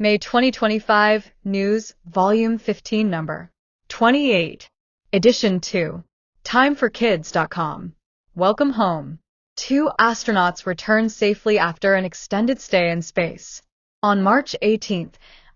May 2025, News, Volume 15, Number 28, Edition 2, timeforkids.com. Welcome home. 2 astronauts returned safely after an extended stay in space. On March 18th,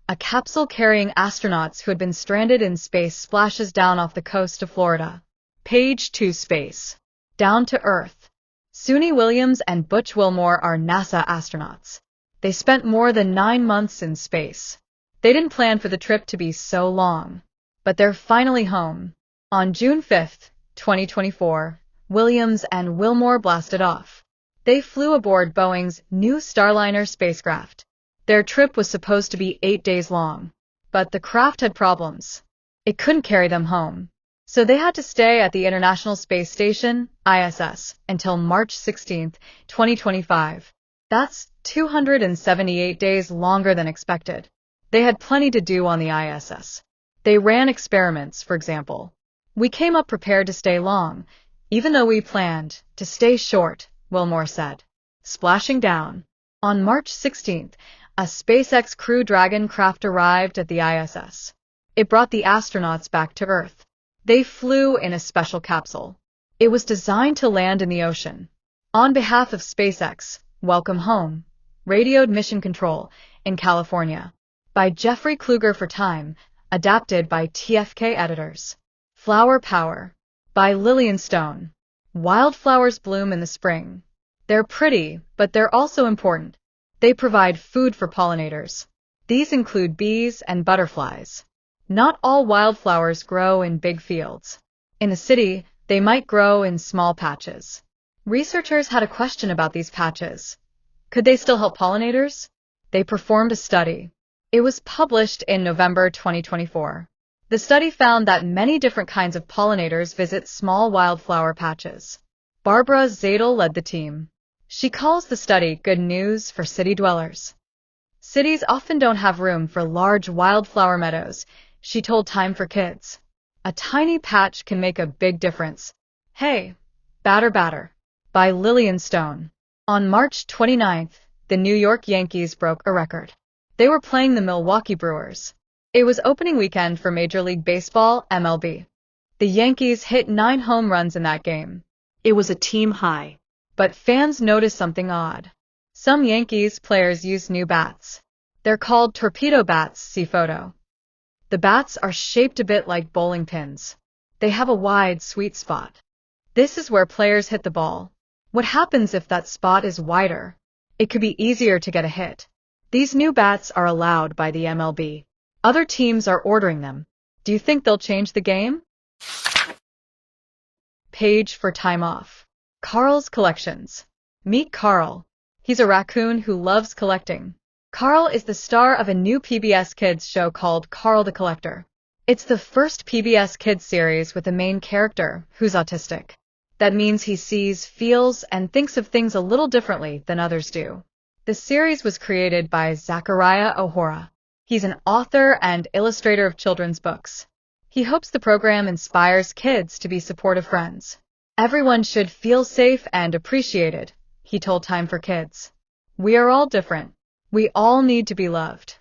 a capsule carrying astronauts who had been stranded in space splashes down off the coast of Florida. Page 2 Space. Down to Earth. Suni Williams and Butch Wilmore are NASA astronauts. They spent more than 9 months in space. They didn't plan for the trip to be so long, but they're finally home. On June 5th, 2024, Williams and Wilmore blasted off. They flew aboard Boeing's new Starliner spacecraft. Their trip was supposed to be 8 days long, but the craft had problems. It couldn't carry them home, so they had to stay at the International Space Station, ISS, until March 16, 2025. That's 278 days longer than expected. They had plenty to do on the ISS. They ran experiments, for example. We came up prepared to stay long, even though we planned to stay short, Wilmore said. Splashing down. On March 16th, a SpaceX Crew Dragon craft arrived at the ISS. It brought the astronauts back to Earth. They flew in a special capsule. It was designed to land in the ocean. On behalf of SpaceX, welcome home, radioed Mission Control in California. By Jeffrey Kluger for Time, adapted by TFK editors. Flower Power. By Lillian Stone. Wildflowers bloom in the spring. They're pretty, but they're also important. They provide food for pollinators. These include bees and butterflies. Not all wildflowers grow in big fields. In the city, they might grow in small patches. Researchers had a question about these patches. Could they still help pollinators? They performed a study. It was published in November 2024. The study found that many different kinds of pollinators visit small wildflower patches. Barbara Zadel led the team. She calls the study good news for city dwellers. Cities often don't have room for large wildflower meadows, she told Time for Kids. A tiny patch can make a big difference. Hey, batter batter. By Lillian Stone. On March 29th, the New York Yankees broke a record. They were playing the Milwaukee Brewers. It was opening weekend for Major League Baseball, MLB. The Yankees hit 9 home runs in that game. It was a team high. But fans noticed something odd. Some Yankees players used new bats. They're called torpedo bats, see photo. The bats are shaped a bit like bowling pins. They have a wide, sweet spot. This is where players hit the ball. What happens if that spot is wider? It could be easier to get a hit. These new bats are allowed by the MLB. Other teams are ordering them. Do you think they'll change the game? Page for Time Off. Carl's Collections. Meet Carl. He's a raccoon who loves collecting. Carl is the star of a new PBS Kids show called Carl the Collector. It's the first PBS Kids series with a main character who's autistic. That means he sees, feels, and thinks of things a little differently than others do. The series was created by Zachariah O'Hora. He's an author and illustrator of children's books. He hopes the program inspires kids to be supportive friends. Everyone should feel safe and appreciated, he told Time for Kids. We are all different. We all need to be loved.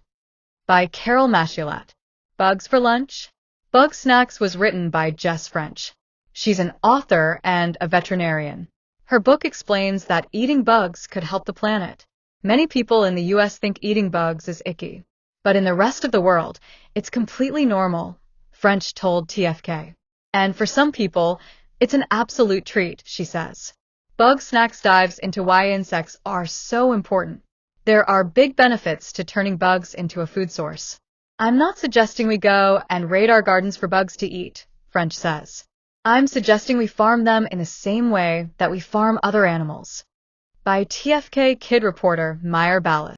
By Carol Machulat. Bugs for Lunch? Bug Snacks was written by Jess French. She's an author and a veterinarian. Her book explains that eating bugs could help the planet. Many people in the US think eating bugs is icky. But in the rest of the world, it's completely normal, French told TFK. And for some people, it's an absolute treat, she says. Bug Snacks dives into why insects are so important. There are big benefits to turning bugs into a food source. I'm not suggesting we go and raid our gardens for bugs to eat, French says. I'm suggesting we farm them in the same way that we farm other animals. By TFK Kid reporter Meyer Ballas.